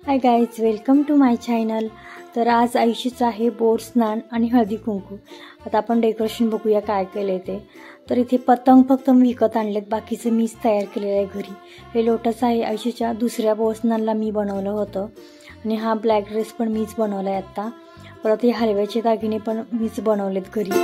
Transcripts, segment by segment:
High guys, welcome to my channel. तर आज आयुषीचं आहे बोर स्नान आणि हळदी कुंकू। आता आपण डेकोरेशन बघूया काय केले ते। तर इथे पतंग फक्त मी विकत आणलेत, बाकीचे मीच तयार केलेले आहे घरी। हे लोटस आहे आयुषीच्या दुसऱ्या बोर स्नानला मी बनवलं होतं आणि हा ब्लॅक ड्रेस पण मीच बनवलाय आता। परत हे हलव्याचे दागिने पण मीच बनवलेत घरी।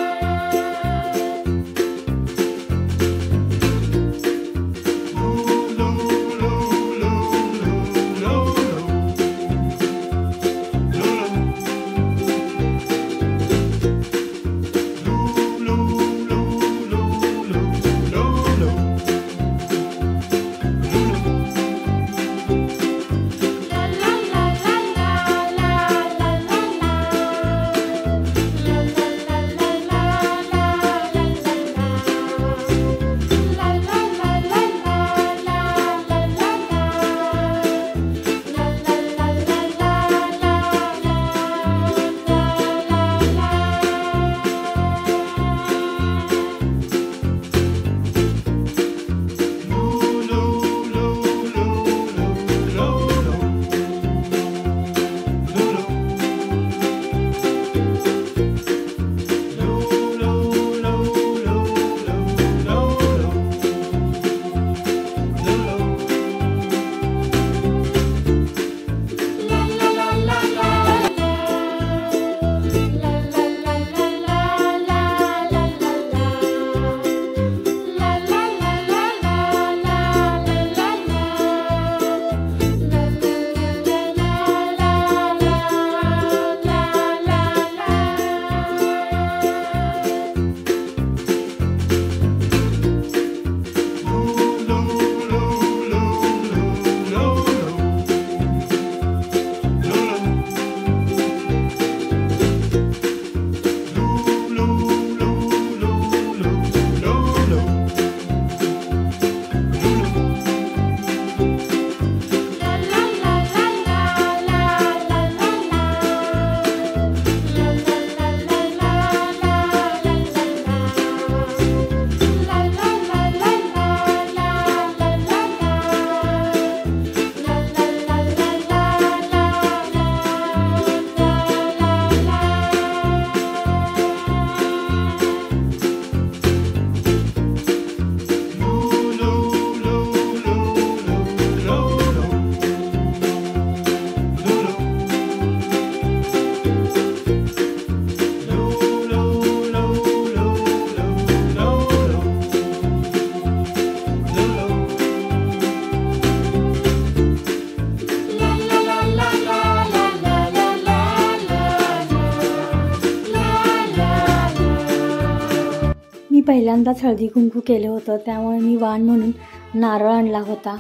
मी पहिल्यांदाच हळदी कुंकू केलं होतं, त्यामुळे मी वाण म्हणून नारळ आणला होता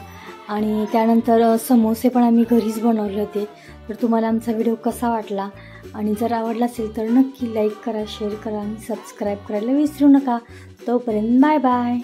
आणि त्यानंतर समोसे पण आम्ही घरीच बनवले होते। तर तुम्हाला आमचा व्हिडिओ कसा वाटला आणि जर आवडला असेल तर नक्की लाईक करा, शेअर करा आणि सबस्क्राईब करायला विसरू नका। तोपर्यंत बाय बाय।